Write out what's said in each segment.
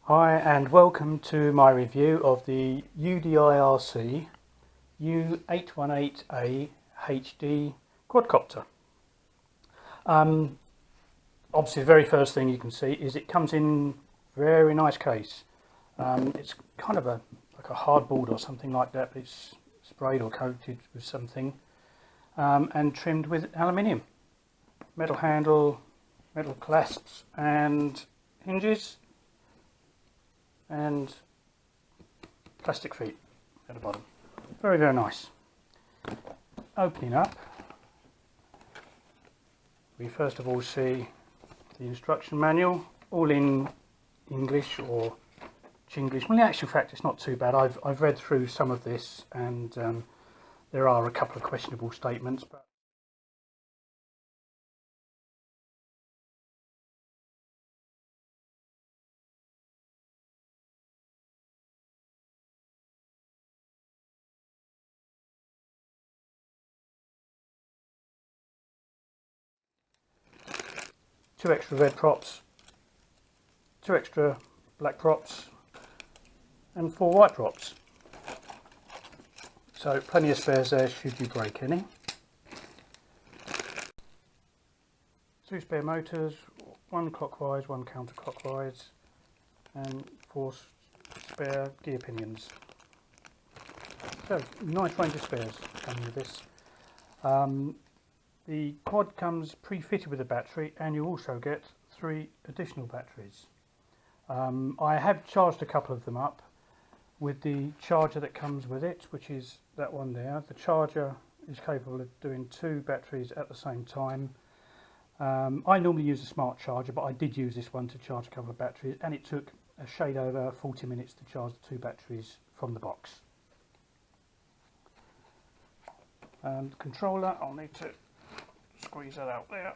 Hi and welcome to my review of the UDI RC U818A HD quadcopter. Obviously the very first thing you can see is it comes in very nice case. It's kind of like a hardboard or something like that. It's sprayed or coated with something and trimmed with aluminium. Metal handle, metal clasps and hinges, and plastic feet at the bottom. Very, very nice. Opening up, we first of all see the instruction manual, all in English or Chinglish. Well, in actual fact, it's not too bad. I've read through some of this, and there are a couple of questionable statements, but two extra red props, two extra black props, and four white props. So plenty of spares there should you break any. Two spare motors, one clockwise, one counterclockwise, and four spare gear pinions. So nice range of spares coming with this. The quad comes pre-fitted with a battery, and you also get 3 additional batteries. I have charged a couple of them up with the charger that comes with it, which is that one there. The charger is capable of doing 2 batteries at the same time. I normally use a smart charger, but I did use this one to charge a couple of batteries, and it took a shade over 40 minutes to charge the 2 batteries from the box. And the controller, I'll need to squeeze that out there.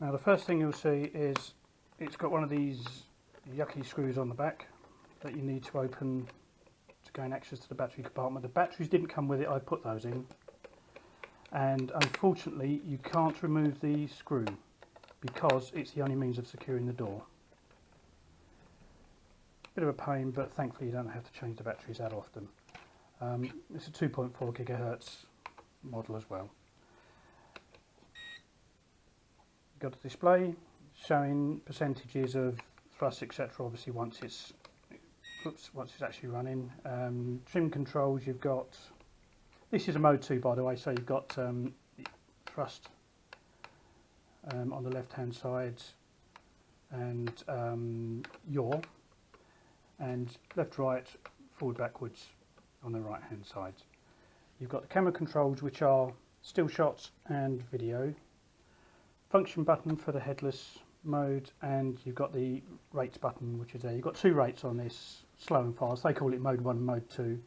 Now the first thing you'll see is it's got one of these yucky screws on the back that you need to open to gain access to the battery compartment. The batteries didn't come with it, I put those in, and unfortunately you can't remove the screw because it's the only means of securing the door. Bit of a pain, but thankfully you don't have to change the batteries that often. It's a 2.4 GHz model as well. Got a display showing percentages of thrust, etc. Obviously once it's actually running. Trim controls, you've got, this is a mode 2 by the way, so you've got thrust on the left hand side and yaw, and left right, forward backwards on the right hand side. You've got the camera controls, which are still shots and video, function button for the headless mode, and you've got the rates button, which is there. You've got 2 rates on this, slow and fast. They call it mode 1 and mode 2,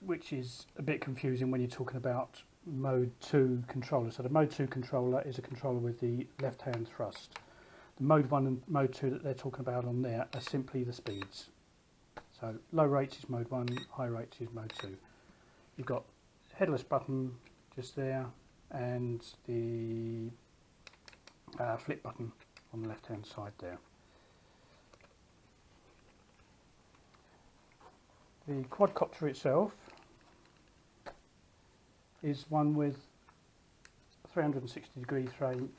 which is a bit confusing when you're talking about mode 2 controller. So the mode 2 controller is a controller with the left hand thrust. The mode 1 and mode 2 that they're talking about on there are simply the speeds. So low rates is mode 1, high rates is mode 2. You've got headless button just there, and the flip button on the left hand side there. The quadcopter itself is one with a 360-degree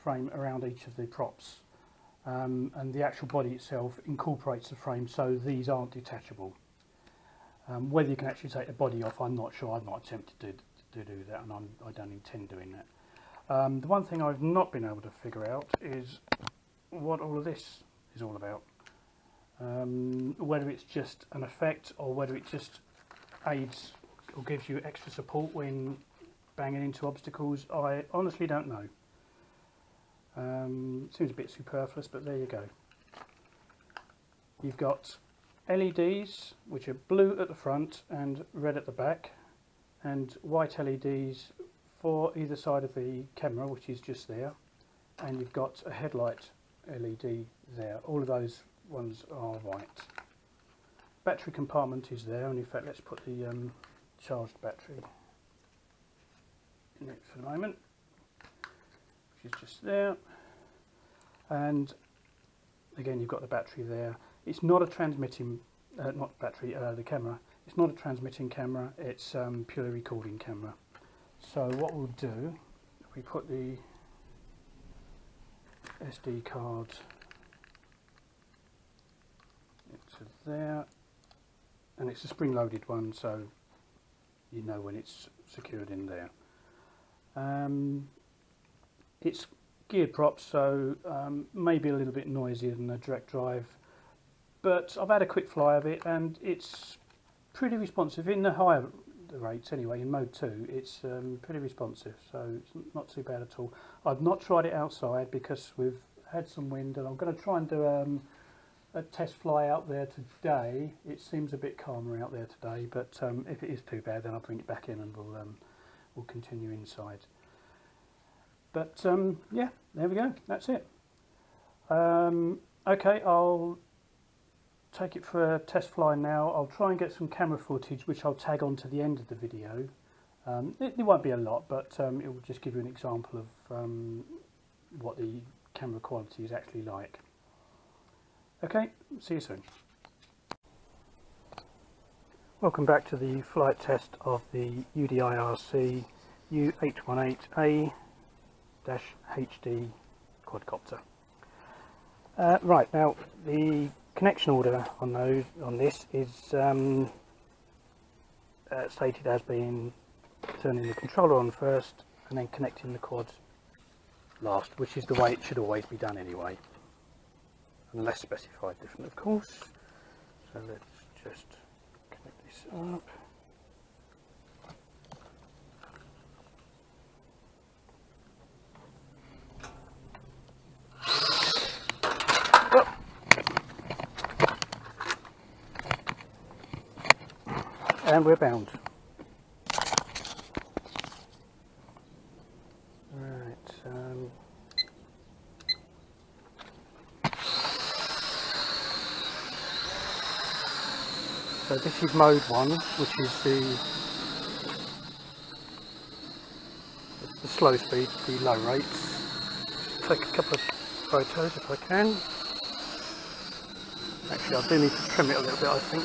frame around each of the props. And the actual body itself incorporates the frame, so these aren't detachable. Whether you can actually take the body off, I'm not sure. I've not attempted to do that, and I don't intend doing that. The one thing I've not been able to figure out is what all of this is all about. Whether it's just an effect, or whether it just aids or gives you extra support when banging into obstacles, I honestly don't know. Seems a bit superfluous, but there you go. You've got LEDs, which are blue at the front and red at the back, and white LEDs for either side of the camera, which is just there, and you've got a headlight LED there. All of those ones are white. Battery compartment is there, and in fact let's put the charged battery in it for the moment. which is just there, and again you've got the battery there. It's not a transmitting, not battery, the camera. It's not a transmitting camera, it's purely recording camera. So what we'll do, if we put the SD card into there, and it's a spring-loaded one, so you know when it's secured in there. It's geared props, so maybe a little bit noisier than a direct drive, but I've had a quick fly of it and it's pretty responsive in the higher rates anyway. In mode 2 it's pretty responsive, so it's not too bad at all. I've not tried it outside because we've had some wind, and I'm going to try and do a test fly out there today. It seems a bit calmer out there today, but if it is too bad then I'll bring it back in and we'll continue inside. But yeah, there we go, that's it. Okay, I'll take it for a test fly now. I'll try and get some camera footage which I'll tag on to the end of the video. It won't be a lot, but it will just give you an example of what the camera quality is actually like. Okay, see you soon. Welcome back to the flight test of the UDI RC U818A HD quadcopter. Right, now the connection order on this is stated as being turning the controller on first and then connecting the quad last, which is the way it should always be done anyway, unless specified different of course. So let's just connect this up. And we're bound. Right. So this is mode 1, which is the slow speed, the low rates. Take a couple of photos if I can. Actually, I do need to trim it a little bit, I think.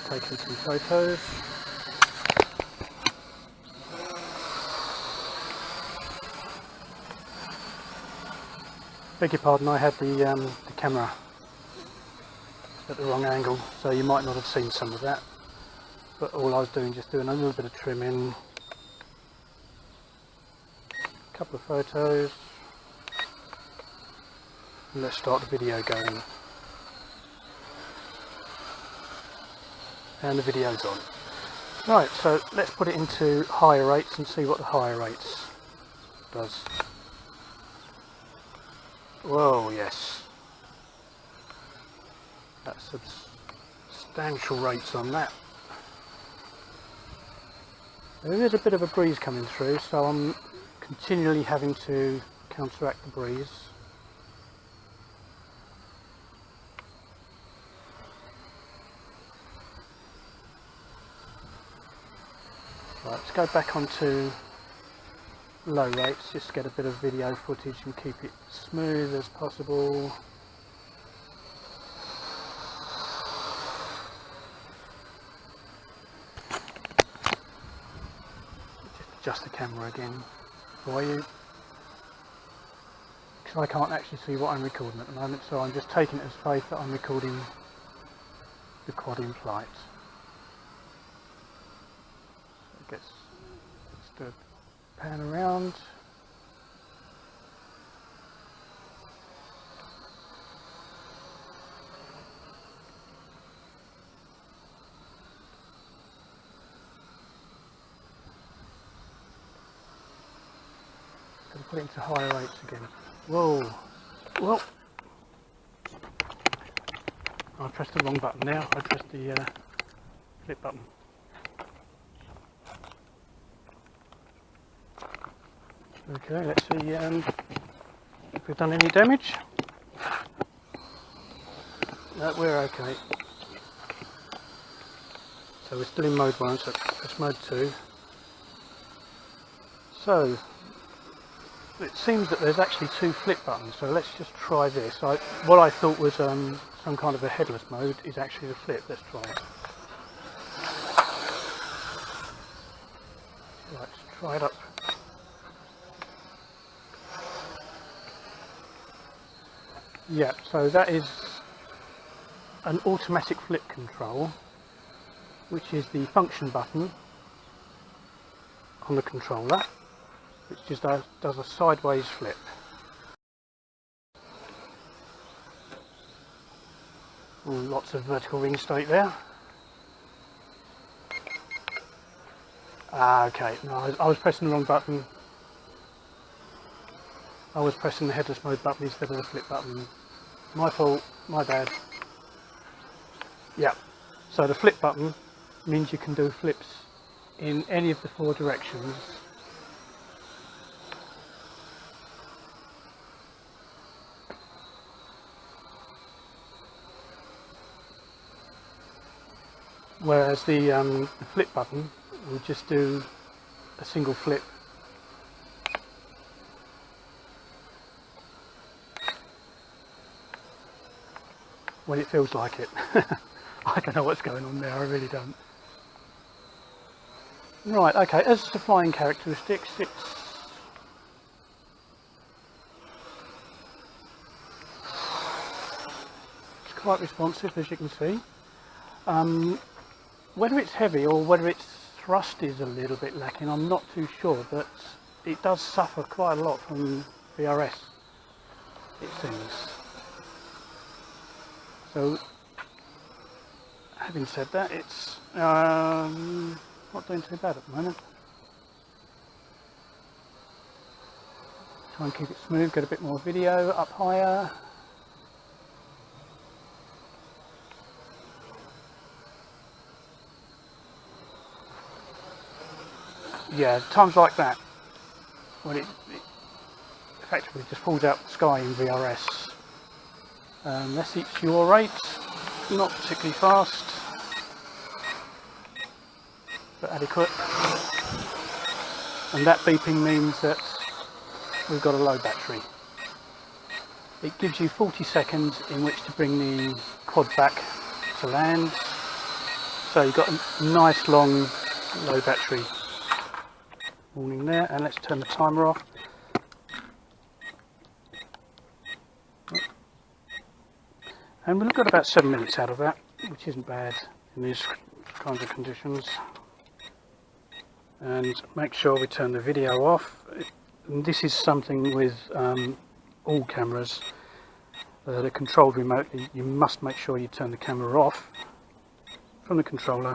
Taking some photos. Beg your pardon, I had the camera at the wrong angle, so you might not have seen some of that. But all I was doing, just doing a little bit of trimming. A couple of photos. And let's start the video going. And the video's on. Right, so let's put it into higher rates and see what the higher rates does. Whoa, yes. That's substantial rates on that. There is a bit of a breeze coming through, so I'm continually having to counteract the breeze. Right, let's go back onto low rates, just get a bit of video footage and keep it smooth as possible. Just adjust the camera again for you, because I can't actually see what I'm recording at the moment, so I'm just taking it as faith that I'm recording the quad in flight. Let's do a pan around. Going to put it into higher rates again. Whoa! Whoa! I pressed the wrong button now. I pressed the flip button. Okay, let's see if we've done any damage. No, we're okay. So we're still in mode 1, so that's mode 2. So it seems that there's actually 2 flip buttons, so let's just try this. What I thought was some kind of a headless mode is actually the flip. Let's try it. Right, let's try it up. Yeah, so that is an automatic flip control, which is the function button on the controller, which just does a sideways flip. Ooh, lots of vertical ring state there. Okay, no, I was pressing the wrong button. I was pressing the headless mode button instead of the flip button. My fault, my bad. Yeah, so the flip button means you can do flips in any of the 4 directions. Whereas the flip button will just do a single flip. When it feels like it. I don't know what's going on there, I really don't. Right, okay, as to flying characteristics, it's quite responsive, as you can see. Whether it's heavy or whether its thrust is a little bit lacking, I'm not too sure, but it does suffer quite a lot from VRS, it seems. So, having said that, it's not doing too bad at the moment. Try and keep it smooth, get a bit more video up higher. Yeah, times like that, when it effectively just falls out the sky in VRS. That's its yaw rate, not particularly fast, but adequate. And that beeping means that we've got a low battery. It gives you 40 seconds in which to bring the quad back to land. So you've got a nice long low battery warning there, and let's turn the timer off. And we've got about 7 minutes out of that, which isn't bad in these kinds of conditions. And make sure we turn the video off. And this is something with all cameras that are controlled remotely. You must make sure you turn the camera off from the controller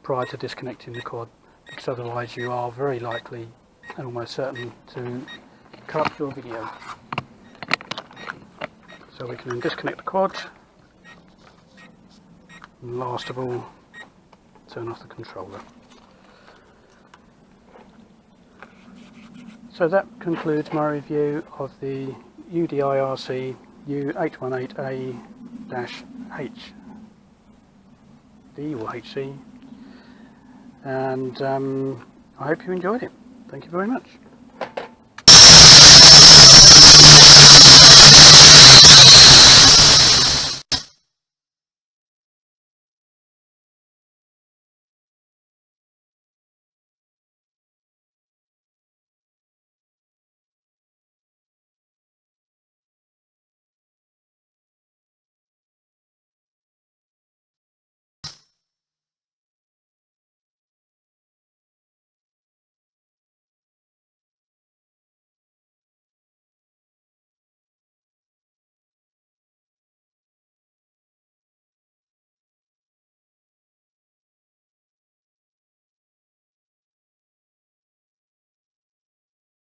prior to disconnecting the quad, because otherwise you are very likely and almost certain to corrupt your video. So we can then disconnect the quad, and last of all, turn off the controller. So that concludes my review of the UDI RC U818A-HD or HC, and I hope you enjoyed it. Thank you very much.